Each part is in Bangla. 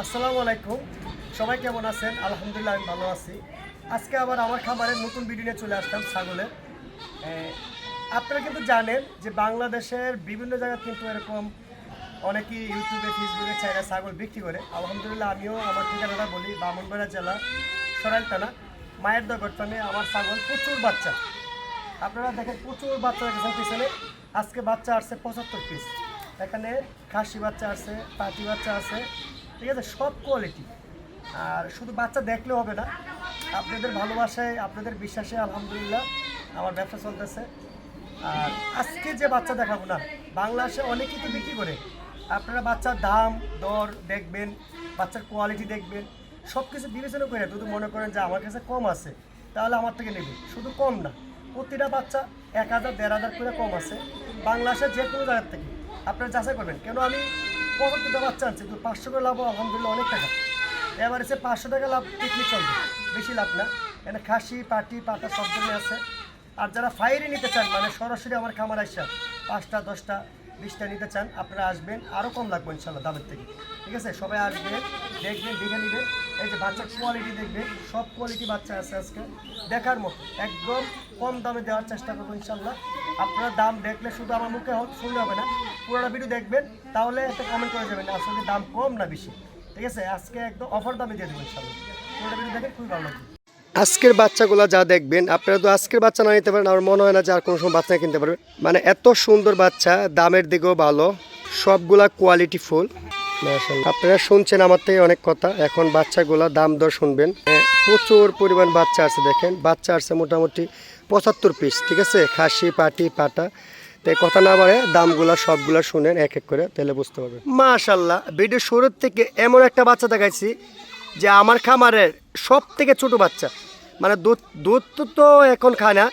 আসসালামু আলাইকুম। সবাই কেমন আছেন? আলহামদুলিল্লাহ আমি ভালো আছি। আজকে আবার আমার খামারের নতুন ভিডিও নিয়ে চলে আসলাম ছাগলের। আপনারা কিন্তু জানেন যে বাংলাদেশের বিভিন্ন জায়গায় কিন্তু এরকম অনেকেই ইউটিউবে ফেসবুকে চাইনা ছাগল বিক্রি করে। আলহামদুলিল্লাহ আমিও আমার ঠিকানাটা বলি, ব্রাহ্মণবাড়িয়া জেলা সরাইলটানা মায়ের দগর ফার্মে আমার ছাগল প্রচুর বাচ্চা। আপনারা দেখেন প্রচুর বাচ্চা রেখেছেন পিছনে। আজকে বাচ্চা আসছে 75 পিস। এখানে খাসি বাচ্চা আছে, পাটি বাচ্চা আছে, ঠিক আছে, সব কোয়ালিটি। আর শুধু বাচ্চা দেখলে হবে না, আপনাদের ভালোবাসায় আপনাদের বিশ্বাসে আলহামদুলিল্লাহ আমার ব্যবসা চলতেছে। আর আজকে যে বাচ্চা দেখাবো না, বাংলাদেশে অনেকেই তো বিক্রি করে। আপনারা বাচ্চার দাম দর দেখবেন, বাচ্চার কোয়ালিটি দেখবেন, সব কিছু বিবেচনা করে যদি মনে করেন যে আমার কাছে কম আছে তাহলে আমার থেকে নেবেন। শুধু কম না, প্রতিটা বাচ্চা 1000 1500 করে কম আছে বাংলাদেশের যে কোনো জায়গার থেকে। আপনারা যাচাই করবেন। কেন আমি 75টা বাচ্চা আনছি, তো 500 করে লাভ আলহামদুলিল্লাহ অনেক টাকা। এবার এসে 500 টাকা লাভ দেখলে চলবে, বেশি লাভ না। এখানে খাসি পাটি পাতা সব জন্য আছে। আর যারা ফাইরে নিতে চান, মানে সরাসরি আমার খামার আসা 5টা 10টা 20টা নিতে চান, আপনারা আসবেন, আরও কম লাগবে ইনশাল্লাহ দামের থেকে। ঠিক আছে, সবাই আসবেন, দেখবেন, দেখে নেবেন। এই যে বাচ্চার কোয়ালিটি দেখবেন, সব কোয়ালিটি বাচ্চা আছে আজকে দেখার মতো। একদম কম দামে দেওয়ার চেষ্টা করবো ইনশাল্লাহ। আপনারা দাম দেখলে শুধু আমার মুখে শুনলে হবে না, পুরোটা ভিডিও দেখবেন, তাহলে একটা কমেন্ট করে যাবেন আসলে দাম কম না বেশি। ঠিক আছে, আজকে একদম অফার দামে দিয়ে দেবো ইনশাল্লাহ। পুরোটা ভিডিও দেখেন, খুবই ভালো লাগবে। আজকের বাচ্চাগুলো যা দেখবেন, আপনারা তো আজকের বাচ্চা না নিতে পারেন, আমার মনে হয় না যে আর কোনো সময় বাচ্চা কিনতে পারবে। মানে এত সুন্দর বাচ্চা, দামের দিকেও ভালো, সবগুলা কোয়ালিটি ফুল। আপনারা শুনছেন আমার থেকে অনেক কথা, এখন বাচ্চাগুলা দাম দর শুনবেন। প্রচুর পরিমাণ বাচ্চা আছে, দেখেন বাচ্চা আছে মোটামুটি 75 পিস। ঠিক আছে, খাসি পাটি পাটা। তাই কথা না বাড়ে দামগুলা সবগুলা শুনেন এক এক করে, তাহলে বুঝতে পারবেন। মাশাআল্লাহ, ভিডিও শুরুর থেকে এমন একটা বাচ্চা দেখাইছি যে আমার খামারের সব থেকে ছোট বাচ্চা। মানে দুধ দুধ তো এখন খায় না,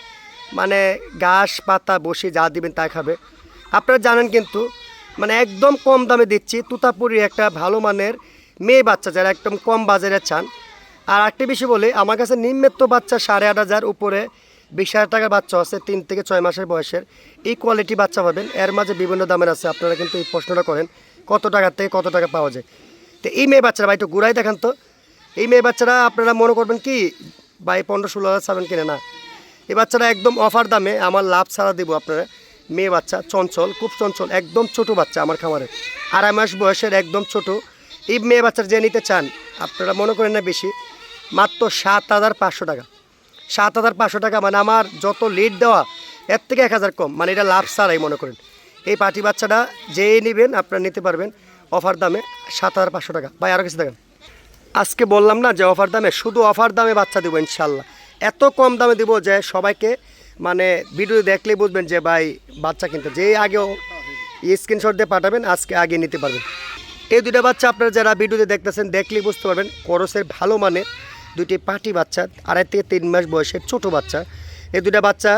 মানে ঘাস পাতা বসে যা দিবেন তাই খাবে। আপনারা জানেন কিন্তু, মানে একদম কম দামে দিচ্ছি তুতাপুরি একটা ভালো মানের মেয়ে বাচ্চা, যারা একদম কম বাজারে চান। আর একটা বেশি বলে, আমার কাছে নিম্নত বাচ্চা 8500 উপরে 20,000 টাকার বাচ্চা আছে, 3 থেকে 6 মাসের বয়সের। এই কোয়ালিটি বাচ্চা পাবেন, এর মাঝে বিভিন্ন দামের আছে। আপনারা কিন্তু এই প্রশ্নটা করেন কত টাকার থেকে কত টাকা পাওয়া যায়। তো এই মেয়ে বাচ্চারা ভাই একটু ঘুরাই দেখান তো। এই মেয়ে বাচ্চারা আপনারা মনে করবেন কি ভাই 15-16 হাজার চাবেন কিনে, না। এই বাচ্চারা একদম অফার দামে আমার লাভ ছাড়া দেবো আপনারা। মেয়ে বাচ্চা চঞ্চল, খুব চঞ্চল, একদম ছোট বাচ্চা আমার খামারে, 2.5 মাস বয়সের, একদম ছোট। এই মেয়ে বাচ্চার যে নিতে চান, আপনারা মনে করেন না বেশি, মাত্র 7,500 টাকা। 7,500 টাকা, মানে আমার যত লিড দেওয়া এর থেকে 1000 কম, মানে এটা লাভ ছাড়াই মনে করেন। এই পাটি বাচ্চাটা যেই নেবেন আপনারা নিতে পারবেন অফার দামে 7,500 টাকা। ভাই আরও কিছু দেখেন, আজকে বললাম না যে অফার দামে, শুধু অফার দামে বাচ্চা দেবো ইনশাল্লাহ। এত কম দামে দেবো যে সবাইকে, মানে ভিডিও দেখলেই বুঝবেন যে ভাই বাচ্চা কিনতে, যে আগেও স্ক্রিনশট দিয়ে পাঠাবেন, আজকে আগে নিতে পারবেন। এই দুইটা বাচ্চা আপনারা যারা ভিডিওতে দেখতেছেন, দেখলেই বুঝতে পারবেন করসের ভালো মানে দুইটি পাটি বাচ্চা, 2.5 থেকে 3 মাস বয়সের ছোট বাচ্চা। এই দুইটা বাচ্চা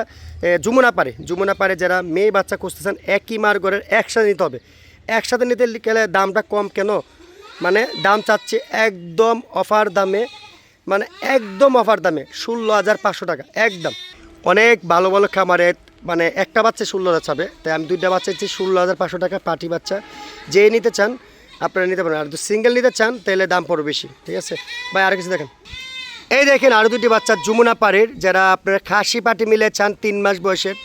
যমুনা পারে যারা মেয়ে বাচ্চা খুঁজতেছেন, একই মার ঘরের একসাথে নিতে হবে। একসাথে নিতে গেলে দামটা কম কেন, মানে দাম চাচ্ছে একদম অফার দামে, মানে একদম অফার দামে 16,500 টাকা একদম। অনেক ভালো ভালো খামারে মানে একটা বাচ্চা 16,000 চাবে, তাই আমি দুইটা বাচ্চা দিচ্ছি 16,500 টাকা পাটি বাচ্চা। যে নিতে চান আপনারা নিতে পারেন, আর যদি সিঙ্গেল নিতে চান তাহলে দাম পড়বে বেশি। ঠিক আছে ভাই, আর কিছু দেখেন, এই দেখেন আরও দুটি বাচ্চা যমুনা পাড়ির, যারা আপনারা খাসি পাটি মিলে চান 3 মাস বয়সের।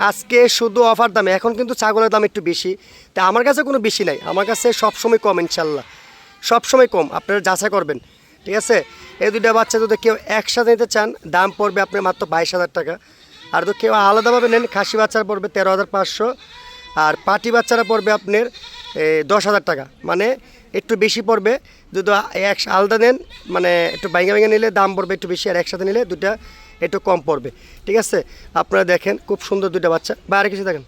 আজকে শুধু অফার দামে। এখন কিন্তু ছাগলের দাম একটু বেশি, তা আমার কাছে কোনো বেশি নাই, আমার কাছে সবসময় কম ইনশাল্লাহ, সবসময় কম, আপনারা যাচাই করবেন। ঠিক আছে, এই দুইটা বাচ্চা যদি কেউ একসাথে নিতে চান দাম পড়বে আপনার মাত্র 22,000 টাকা। আর যদি কেউ আলাদাভাবে নেন, খাসি বাচ্চারা পড়বে 13,500, আর পাটি বাচ্চারা পড়বে আপনার 10,000 টাকা, মানে একটু বেশি পড়বে। যদি আলাদা নেন, মানে একটু বাইঙ্গা নিলে দাম পড়বে একটু বেশি, আর একসাথে নিলে দুটা একটু কম পড়বে। ঠিক আছে, আপনারা দেখেন খুব সুন্দর দুইটা বাচ্চা। বাইরে কিছু দেখেন,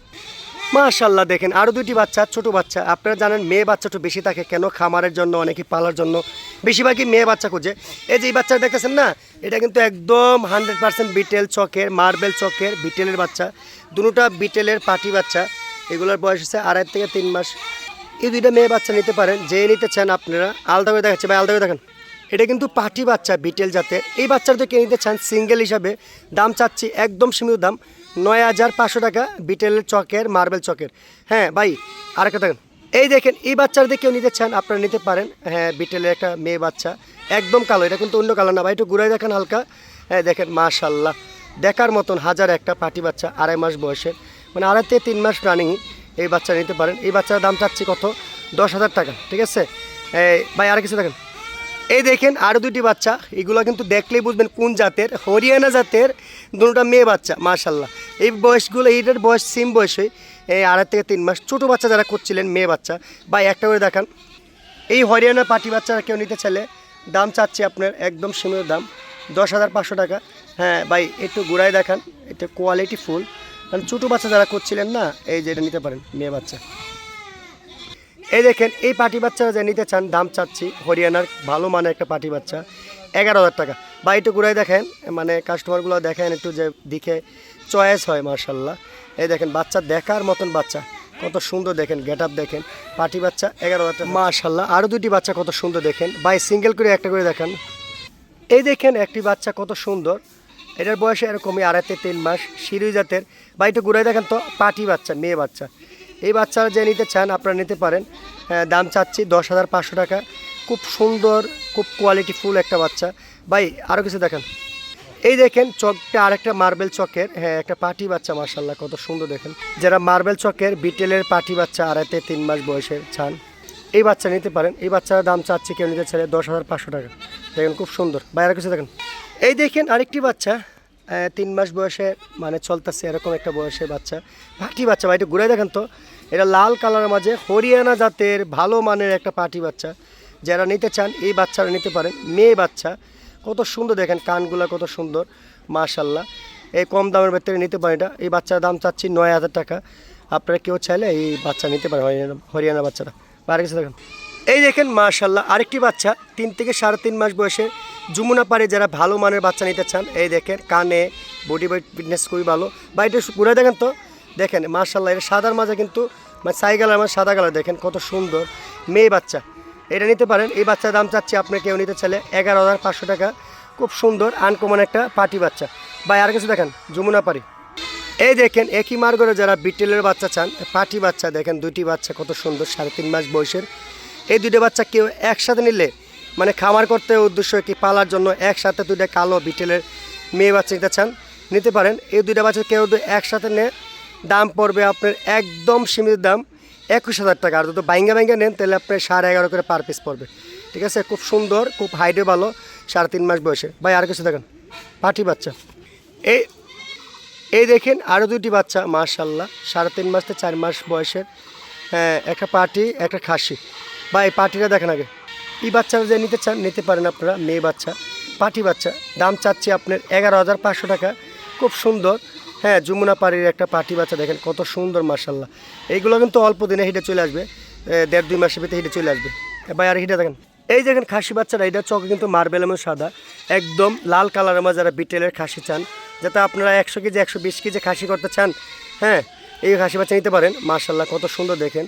মাশাআল্লাহ দেখেন আরও দুইটি বাচ্চা, ছোট বাচ্চা। আপনারা জানেন মেয়ে বাচ্চা একটু বেশি থাকে কেন, খামারের জন্য, অনেকে পালার জন্য বেশিরভাগই মেয়ে বাচ্চা খুঁজে। এই যে এই বাচ্চাটা দেখতেছেন না, এটা কিন্তু একদম 100% বিটেল চকের, মার্বেল চকের বিটেলের বাচ্চা। দুটোটা বিটেলের পাটি বাচ্চা, এগুলোর বয়স হচ্ছে 2.5 থেকে 3 মাস। এই দুইটা মেয়ে বাচ্চা নিতে পারেন, যে নিতে চান আপনারা। আলাদা করে দেখাচ্ছে ভাই, আলাদা করে দেখেন, এটা কিন্তু পাটি বাচ্চা বিটেল জাতের। এই বাচ্চাটা যদি নিতে চান সিঙ্গেল হিসাবে, দাম চাচ্ছি একদম সীমিত দাম 9,500 টাকা, বিটেলের চকের, মার্বেল চকের। হ্যাঁ ভাই, আরেকটা দেখেন, এই দেখেন এই বাচ্চার দিয়ে কেউ নিতে চান আপনারা নিতে পারেন। হ্যাঁ, বিটেলের একটা মেয়ে বাচ্চা, একদম কালো, এটা কিন্তু অন্য কালার না ভাই, একটু ঘুরাই দেখেন হালকা। হ্যাঁ দেখেন মাশাল্লাহ, দেখার মতন হাজার একটা পাটি বাচ্চা, 2.5 মাস বয়সের, মানে 2.5 থেকে 3 মাস রানিং। এই বাচ্চা নিতে পারেন। এই বাচ্চার দাম চাচ্ছি কত, 10,000 টাকা। ঠিক আছে ভাই, আর কিছু দেখেন। এই দেখেন আরও 2টি বাচ্চা, এগুলো কিন্তু দেখলেই বুঝবেন কোন জাতের, হরিয়ানা জাতের, দুটোটা মেয়ে বাচ্চা মাশাল্লাহ। এই বয়সগুলো, এইটার বয়স সেম বয়সে, এই 2.5 থেকে 3 মাস। ছোটো বাচ্চা যারা করছিলেন মেয়ে বাচ্চা, ভাই একটা করে দেখান। এই হরিয়ানা পাটি বাচ্চারা কেউ নিতে চাইলে দাম চাচ্ছি আপনার একদম সীমিত দাম, 10,500 টাকা। হ্যাঁ ভাই, একটু ঘুরাই দেখান, এটা কোয়ালিটি ফুল, কারণ ছোটো বাচ্চা যারা করছিলেন না, এই যে এটা নিতে পারেন মেয়ে বাচ্চা। এই দেখেন এই পাটি বাচ্চারা যে নিতে চান, দাম চাচ্ছি হরিয়ানার ভালো মানের একটা পাটি বাচ্চা, 11,000 টাকা। বা একটু ঘুরাই দেখেন, মানে কাস্টমারগুলো দেখেন একটু, যে দেখে চয়েস হয় মার্শাল্লাহ। এই দেখেন বাচ্চা দেখার মতন বাচ্চা, কত সুন্দর দেখেন, গেট আপ দেখেন, পাটি বাচ্চা 11,000 টাকা মার্শাল্লাহ। আরও 2টি বাচ্চা কত সুন্দর দেখেন ভাই, সিঙ্গেল করে একটা করে দেখান। এই দেখেন একটি বাচ্চা কত সুন্দর, এটার বয়সে এরকমই 2.5 থেকে 3 মাস, শিরুই জাতের। বা একটু ঘুরাই দেখেন তো, পাটি বাচ্চা মেয়ে বাচ্চা। এই বাচ্চারা যে নিতে চান আপনারা নিতে পারেন। দাম চাচ্ছি 10,500 টাকা। খুব সুন্দর, খুব কোয়ালিটি ফুল একটা বাচ্চা। ভাই আরও কিছু দেখেন। এই দেখেন চকটা আরেকটা মার্বেল চকের, হ্যাঁ একটা পাটি বাচ্চা মার্শাল্লাহ, কত সুন্দর দেখেন। যারা মার্বেল চকের বিটেলের পাটি বাচ্চা 2.5 থেকে 3 মাস বয়সের চান, এই বাচ্চা নিতে পারেন। এই বাচ্চার দাম চাচ্ছি কেউ নিতে চাইলে 10,500 টাকা। দেখেন খুব সুন্দর। ভাই আরও কিছু দেখেন। এই দেখেন আরেকটি বাচ্চা, 3 মাস বয়সে, মানে চলতেছে এরকম একটা বয়সের বাচ্চা, পাটি বাচ্চা। ভাই একটু ঘুরে দেখেন তো, এটা লাল কালারের মাঝে হরিয়ানা জাতের ভালো মানের একটা পাটি বাচ্চা। যারা নিতে চান এই বাচ্চারা নিতে পারেন, মেয়ে বাচ্চা, কত সুন্দর দেখেন, কানগুলা কত সুন্দর মাশাল্লাহ। এই কম দামের ভেতরে নিতে পারেন এটা। এই বাচ্চার দাম চাচ্ছি 9,000 টাকা। আপনারা কেউ চাইলে এই বাচ্চা নিতে পারেন, হরিয়ানা বাচ্চাটা। আর কিছু দেখেন। এই দেখেন মাশাল্লাহ আরেকটি বাচ্চা, 3 থেকে 3.5 মাস বয়সে, যমুনা পাড়ে যারা ভালো মানের বাচ্চা নিতে চান, এই দেখেন কানে বডি ফিটনেস খুবই ভালো। বা এটা ঘুরে দেখেন তো, দেখেন মাশাল্লাহ, এটা সাদার মাঝে কিন্তু, মানে ছাই কালার আমার সাদা কালার, দেখেন কত সুন্দর মেয়ে বাচ্চা। এটা নিতে পারেন। এই বাচ্চার দাম চাচ্ছি আপনি কেউ নিতে চাইলে 11,500 টাকা। খুব সুন্দর আনকমন একটা পাটি বাচ্চা। ভাই আর কিছু দেখেন, যমুনা পাড়ি। এই দেখেন একই মার্গরে যারা বিটেলের বাচ্চা চান, পাটি বাচ্চা দেখেন, 2টি বাচ্চা কত সুন্দর, 3.5 মাস বয়সের। এই 2টা বাচ্চা কেউ একসাথে নিলে, মানে খামার করতে উদ্দেশ্য কি পালার জন্য, একসাথে 2টা কালো বিটেলের মেয়ে বাচ্চা নিতে চান, নিতে পারেন। এই 2টা বাচ্চা কেউ একসাথে নিয়ে দাম পড়বে আপনার একদম সীমিত দাম 21,000 টাকা। আর যদি বাইঙ্গা নেন তাহলে আপনার 11.5 করে পার পিস পড়বে। ঠিক আছে, খুব সুন্দর, খুব হাইটে ভালো, 3.5 মাস বয়সে। ভাই আর কিছু দেখেন, পাটি বাচ্চা। এই দেখেন আরও 2টি বাচ্চা মাশাল্লাহ, 3.5 মাস থেকে 4 মাস বয়সের, হ্যাঁ একটা পাটি একটা খাসি। বা এই পাটিটা দেখেন আগে। এই বাচ্চারা যে নিতে চান নিতে পারেন আপনারা, মেয়ে বাচ্চা পাটি বাচ্চা। দাম চাচ্ছি আপনার 11,500 টাকা। খুব সুন্দর, হ্যাঁ যমুনা পাড়ির একটা পাটি বাচ্চা দেখেন কত সুন্দর মাশাল্লাহ। এইগুলো কিন্তু অল্প দিনে হিটে চলে আসবে, 1.5-2 মাসের ভিতরে হিটে চলে আসবে। ভাই আর হিটে দেখেন। এই দেখেন খাসি বাচ্চারা, এটা চকে কিন্তু মার্বেল এবং সাদা, একদম লাল কালারের মাঝে যারা বিটেলের খাসি চান, যাতে আপনারা 100 কেজি 120 কেজি খাসি করতে চান, হ্যাঁ এই খাসি বাচ্চা নিতে পারেন মাশাল্লাহ, কত সুন্দর দেখেন।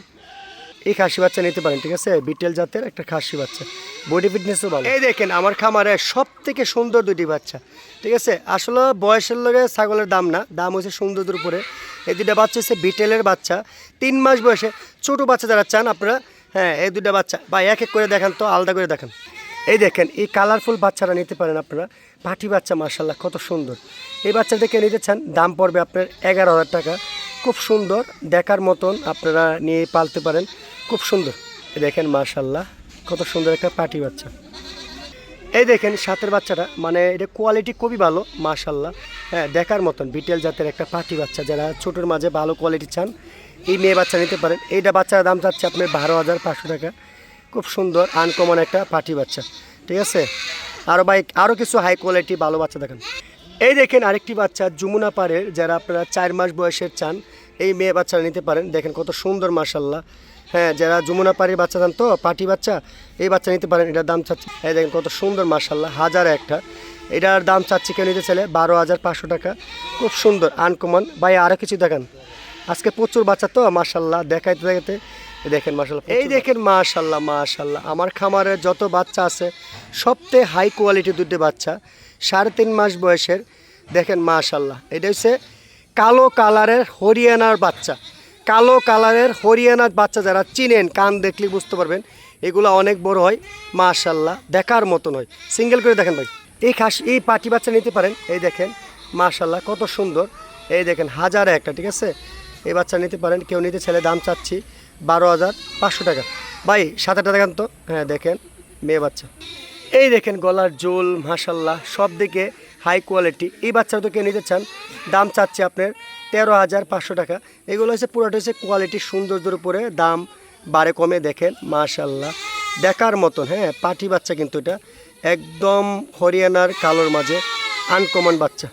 এই খাসি বাচ্চা নিতে পারেন। ঠিক আছে, বিটেল জাতের একটা খাসি বাচ্চা, বডি ফিটনেসও ভালো। এই দেখেন আমার খামারে সব থেকে সুন্দর 2টি বাচ্চা। ঠিক আছে, আসলে বয়সের লগে ছাগলের দাম না, দাম হচ্ছে সৌন্দর্যের উপরে। এই 2টা বাচ্চা হচ্ছে বিটেলের বাচ্চা, 3 মাস বয়সে। ছোটো বাচ্চা যারা চান আপনারা, হ্যাঁ এই 2টা বাচ্চা বা এক এক করে দেখান তো, আলাদা করে দেখান। এই দেখেন এই কালারফুল বাচ্চারা নিতে পারেন আপনারা, পাটি বাচ্চা মাশাল্লাহ কত সুন্দর। এই বাচ্চাটাকে নিতে চান, দাম পড়বে আপনার 11,000 টাকা। খুব সুন্দর দেখার মতন, আপনারা নিয়ে পালতে পারেন, খুব সুন্দর। দেখেন মাশাল্লাহ কত সুন্দর একটা পাটি বাচ্চা। এই দেখেন সাথের বাচ্চাটা, মানে এটা কোয়ালিটি খুবই ভালো মাশাল্লাহ, হ্যাঁ দেখার মতন বিটেল জাতের একটা পাটি বাচ্চা। যারা ছোটোর মাঝে ভালো কোয়ালিটি চান, এই মেয়ে বাচ্চা নিতে পারেন। এইটা বাচ্চার দাম চাচ্ছে আপনার 12,500 টাকা। খুব সুন্দর আনকমন একটা পাটি বাচ্চা। ঠিক আছে, আরও কিছু হাই কোয়ালিটি ভালো বাচ্চা দেখেন। এই দেখেন আরেকটি বাচ্চা যমুনা পাড়ের, যারা আপনারা 4 মাস বয়সের চান, এই মেয়ে বাচ্চা নিতে পারেন। দেখেন কত সুন্দর মাশাল্লাহ, হ্যাঁ যারা যমুনা পাড়ির বাচ্চা চান তো, পাটি বাচ্চা, এই বাচ্চা নিতে পারেন। এটার দাম চাচ্ছি, এই দেখেন কত সুন্দর মাশাল্লাহ, 1000 একটা। এটার দাম চাচ্ছি কেউ নিতে চাইলে 12,500 টাকা। খুব সুন্দর আনকমন। ভাই আরও কিছু দেখেন, আজকে প্রচুর বাচ্চা তো মাশাল্লাহ, দেখাইতে দেখেন মাশাল্লাহ। এই দেখেন মাশাল্লাহ আমার খামারে যত বাচ্চা আছে সবথেকে হাই কোয়ালিটি 2টি বাচ্চা, 3.5 মাস বয়সের। দেখেন মাশাল্লাহ, এটা হচ্ছে কালো কালারের হরিয়ানার বাচ্চা, কালো কালারের হরিয়ানার বাচ্চা যারা চিনেন কান দেখলে বুঝতে পারবেন এগুলো অনেক বড় হয় মাশাল্লাহ, দেখার মতন হয়। সিঙ্গেল করে দেখেন ভাই, এই পাটি বাচ্চা নিতে পারেন। এই দেখেন মাশাল্লাহ কত সুন্দর, এই দেখেন হাজারে একটা, ঠিক আছে। এই বাচ্চা নিতে পারেন, কেউ নিতে ছেলে দাম চাচ্ছি 12,500 টাকা। ভাই 7-8 দেখান তো। হ্যাঁ দেখেন মেয়ে বাচ্চা, এই দেখেন গলার জোল মাশাল্লাহ সব দিকে হাই কোয়ালিটি। এই বাচ্চাটা তো কেউ নিতে চান দাম চাচ্ছে আপনার 13,500 টাকা। এগুলো হচ্ছে পুরোটা হচ্ছে কোয়ালিটি সৌন্দর্যের উপরে দাম বাড়ে কমে। দেখেন মাশাল্লাহ দেখার মতন। হ্যাঁ পাটি বাচ্চা কিন্তু এটা একদম হরিয়ানার কালোর মাঝে আনকমন বাচ্চা।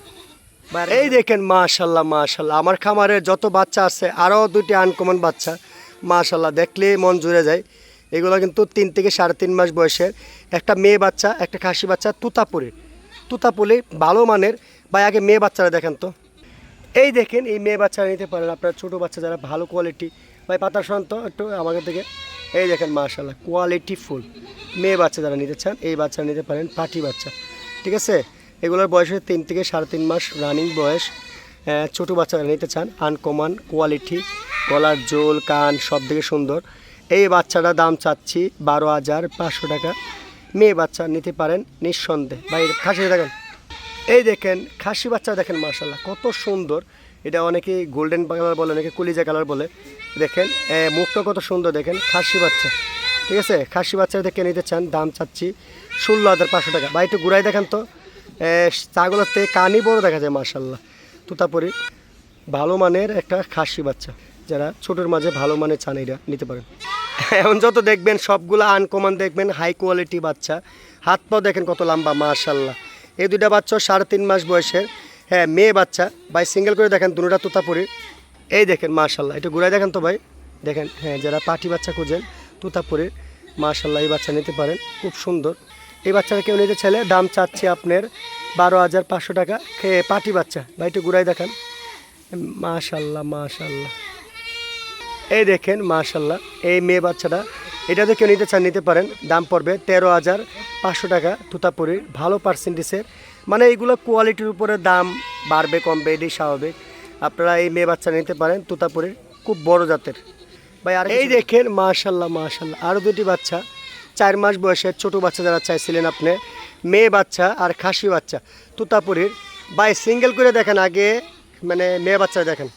এই দেখেন মাশাল্লাহ মাশাল্লাহ, আমার খামারের যত বাচ্চা আছে আরও 2টি আনকমন বাচ্চা মাশাল্লাহ, দেখলে মন জুড়ে যায়। এগুলো কিন্তু 3 থেকে 3.5 মাস বয়সের একটা মেয়ে বাচ্চা, একটা খাসি বাচ্চা, তুতাপুলি ভালো মানের। ভাই আগে মেয়ে বাচ্চারা দেখেন তো। এই দেখেন এই মেয়ে বাচ্চারা নিতে পারেন আপনার, ছোটো বাচ্চা যারা ভালো কোয়ালিটি। ভাই পাতা শান্ত একটু আমাদের থেকে। এই দেখেন মাশাল্লাহ কোয়ালিটি ফুল মেয়ে বাচ্চা যারা নিতে চান এই বাচ্চা নিতে পারেন, পাটি বাচ্চা, ঠিক আছে। এগুলোর বয়স হচ্ছে 3 থেকে 3.5 মাস রানিং বয়স। ছোটো বাচ্চারা নিতে চান আনকমন কোয়ালিটি, গলার জোল কান সব দিকে সুন্দর। এই বাচ্চাটা দাম চাচ্ছি 12,500 টাকা। মেয়ে বাচ্চা নিতে পারেন নিঃসন্দেহে। ভাই খাসি দেখেন, এই দেখেন খাসি বাচ্চা দেখেন মাশাল্লাহ কত সুন্দর। এটা অনেকে গোল্ডেন কালার বলে, অনেকে কলিজা কালার বলে। দেখেন মুখটা কত সুন্দর, দেখেন খাসি বাচ্চা, ঠিক আছে। খাসি বাচ্চা দেখে নিতে চান দাম চাচ্ছি 16,500 টাকা। ভাই একটু ঘুরাই দেখেন তো, ছাগলের থেকে কানই বড় দেখা যায় মাশাল্লাহ। তুতাপুরি ভালো মানের একটা খাসি বাচ্চা, যারা ছোটোর মাঝে ভালো মানের চান এরা নিতে পারেন। এখন যত দেখবেন সবগুলো আনকমন দেখবেন, হাই কোয়ালিটি বাচ্চা। হাত পাও দেখেন কত লম্বা মাশাল্লাহ। এই 2টা বাচ্চা 3.5 মাস বয়সের। হ্যাঁ মেয়ে বাচ্চা। ভাই সিঙ্গেল করে দেখেন, দুটোটা তুতাপুরি। এই দেখেন মাশাল্লাহ, একটু ঘুরাই দেখেন তো ভাই। দেখেন হ্যাঁ যারা পাটি বাচ্চা খুঁজেন তুতাপুরির মাশাল্লাহ এই বাচ্চা নিতে পারেন, খুব সুন্দর। এই বাচ্চাটা কেউ নিতে চাইলে দাম চাচ্ছি আপনার 12,500 টাকা। পাটি বাচ্চা। ভাই একটু ঘুরাই দেখেন মাশাল্লাহ মাশাল্লাহ। এই দেখেন মাশাল্লাহ এই মেয়ে বাচ্চাটা, এটা তো কেউ নিতে চান নিতে পারেন, দাম পড়বে 13,500 টাকা। তুতাপুরির ভালো পার্সেন্টেজের, মানে এইগুলো কোয়ালিটির উপরে দাম বাড়বে কমবে, এটাই স্বাভাবিক। আপনারা এই মেয়ে বাচ্চা নিতে পারেন তুতাপুরির, খুব বড় জাতের। ভাই আর এই দেখেন মাশাল্লাহ মাশাল্লাহ আরও 2টি বাচ্চা 4 মাস বয়সের ছোটো বাচ্চা যারা চাইছিলেন আপনি, মেয়ে বাচ্চা আর খাসি বাচ্চা তুতাপুরির। ভাই সিঙ্গেল করে দেখেন আগে, মানে মেয়ে বাচ্চা দেখেন।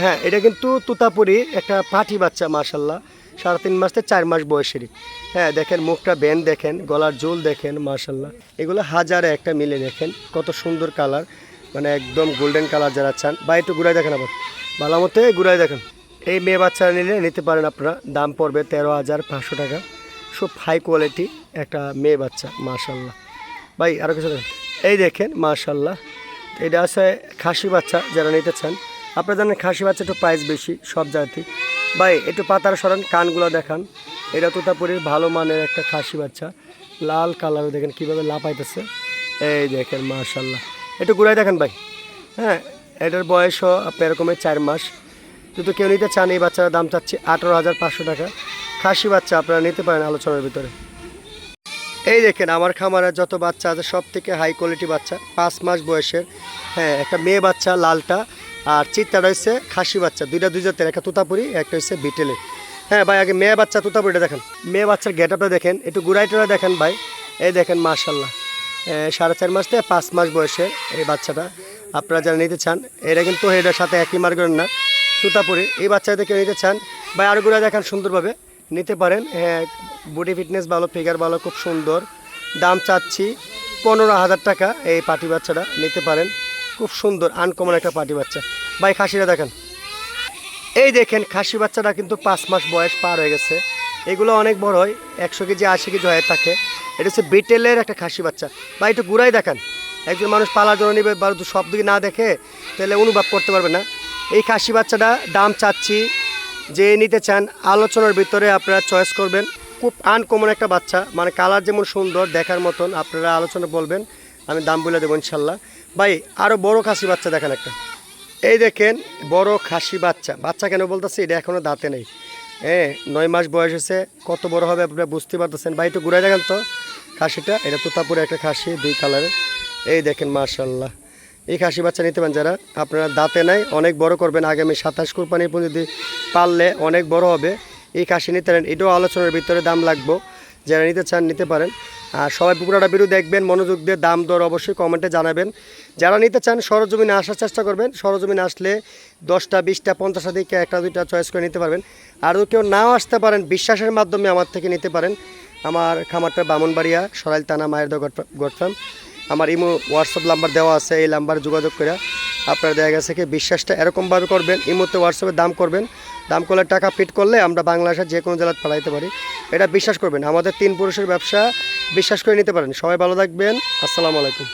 হ্যাঁ এটা কিন্তু তুতাপুরি একটা পাটি বাচ্চা মাশাল্লাহ, 3.5 মাস থেকে 4 মাস বয়সেরই। হ্যাঁ দেখেন মুখটা বেন দেখেন, গলার জোল দেখেন মাশাল্লাহ। এগুলো হাজারে একটা মিলে দেখেন কত সুন্দর কালার, মানে একদম গোল্ডেন কালার যারা চান। বা একটু ঘুরাই দেখেন আবার, ভালো মতো ঘুরাই দেখেন। এই মেয়ে বাচ্চা নিলে নিতে পারেন আপনারা, দাম পড়বে 13,500 টাকা। খুব হাই কোয়ালিটি একটা মেয়ে বাচ্চা মাশাল্লাহ। ভাই আরও কিছু দেখেন, এই দেখেন মাশাল্লাহ এটা আছে খাসি বাচ্চা যারা নিতে চান। আপনারা জানেন খাসি বাচ্চা একটু প্রাইস বেশি সব জাতি। ভাই একটু পাতার সরান, কানগুলো দেখান। এটা তোতাপুরির ভালো মানের একটা খাসি বাচ্চা, লাল কালার দেখেন কীভাবে লাপাইতেছে। এই দেখেন মাশাল্লাহ, একটু ঘুরাই দেখেন ভাই। হ্যাঁ এটার বয়সও আপনার এরকমের 4 মাস। যদি কেউ নিতে চান এই বাচ্চার দাম চাচ্ছি 18,500 টাকা। খাসি বাচ্চা আপনারা নিতে পারেন আলোচনার ভিতরে। এই দেখেন আমার খামারে যত বাচ্চা আছে সব থেকে হাই কোয়ালিটি বাচ্চা 5 মাস বয়সের। হ্যাঁ একটা মেয়ে বাচ্চা লালটা, আর চিত্তাটা হচ্ছে খাসি বাচ্চা। 2টা 2 জাতের, একটা তুতাপুরি একটা হচ্ছে বিটেলের। হ্যাঁ ভাই আগে মেয়ে বাচ্চা তুতাপুরিটা দেখেন, মেয়ে বাচ্চার গেটআপটা দেখেন, একটু গুড়াইটা দেখেন ভাই। এই দেখেন মাশাল্লাহ 4.5 মাস থেকে 5 মাস বয়সের এই বাচ্চাটা। আপনারা যারা নিতে চান এটা কিন্তু এটার সাথে একই মার্কেট না, তুতাপুরি। এই বাচ্চাদের কেউ নিতে চান ভাই আরও গুড়াই দেখেন সুন্দরভাবে নিতে পারেন। হ্যাঁ বডি ফিটনেস ভালো, ফিগার ভালো, খুব সুন্দর। দাম চাচ্ছি 15,000 টাকা। এই পাটি বাচ্চাটা নিতে পারেন, খুব সুন্দর আনকমন একটা পাটি বাচ্চা। ভাই খাসিটা দেখেন, এই দেখেন খাসি বাচ্চাটা কিন্তু 5 মাস বয়স পার হয়ে গেছে। এগুলো অনেক বড় হয়, 100 কেজি 80 কেজি হয়ে থাকে। এটা হচ্ছে বিটেলের একটা খাসি বাচ্চা। ভাই একটু ঘুরাই দেখান, একজন মানুষ পালার জন্য নেবে বা সব দিকে না দেখে তাহলে অনুভব করতে পারবে না। এই খাসি বাচ্চাটা দাম চাচ্ছি, যে নিতে চান আলোচনার ভিতরে আপনারা চয়েস করবেন। খুব আনকমন একটা বাচ্চা, মানে কালার যেমন সুন্দর দেখার মতন, আপনারা আলোচনা বলবেন, আমি দাম বলে দেবো ইনশাল্লাহ। ভাই আরও বড় খাসি বাচ্চা দেখেন একটা, এই দেখেন বড় খাসি বাচ্চা। বাচ্চা কেন বলতেছি, এটা এখনও দাঁতে নেই। হ্যাঁ 9 মাস বয়স হয়েছে, কত বড় হবে আপনারা বুঝতে পারতেছেন। ভাই একটু ঘুরাই দেখেন তো খাসিটা, এটা তোতাপুরে একটা খাসি 2 কালারের। এই দেখেন মাশাল্লাহ এই খাসি বাচ্চা নিতে পারেন যারা আপনারা দাঁতে নাই, অনেক বড় করবেন, আগামী 27 কোরবানির পর যদি পারলে অনেক বড় হবে। এই খাসি নিতে পারেন, এটাও আলোচনার ভিতরে দাম লাগবে, যারা নিতে চান নিতে পারেন। আর সবাই পুরোটা ভিডিও দেখবেন, মনোযোগ দিয়ে দাম দর অবশ্যই কমেন্টে জানাবেন। যারা নিতে চান সরজমিনে আসার চেষ্টা করবেন, সরজমিনে আসলে 10টা 20টা 50টা দিকে 1টা 2টা চয়েস করে নিতে পারবেন। আর কেউ নাও আসতে পারেন, বিশ্বাসের মাধ্যমে আমার থেকে নিতে পারেন। আমার খামারটা বামনবাড়িয়া সরাইল থানা মায়ের দোয়া গোট ফার্ম। আমার ইমো হোয়াটসঅ্যাপ নাম্বার দেওয়া আছে, এই নাম্বারে যোগাযোগ করে আপনারা দেখা গেছে কি বিশ্বাসটা এরকমভাবে করবেন, ইমোতে হোয়াটসঅ্যাপে দাম করবেন, দাম করলে টাকা ফিট করলে আমরা বাংলাদেশের যে কোনো জেলায় পাঠাইতে পারি। এটা বিশ্বাস করবেন, আমাদের 3 পুরুষের ব্যবসা, বিশ্বাস করে নিতে পারেন। সবাই ভালো থাকবেন, আসসালামু আলাইকুম।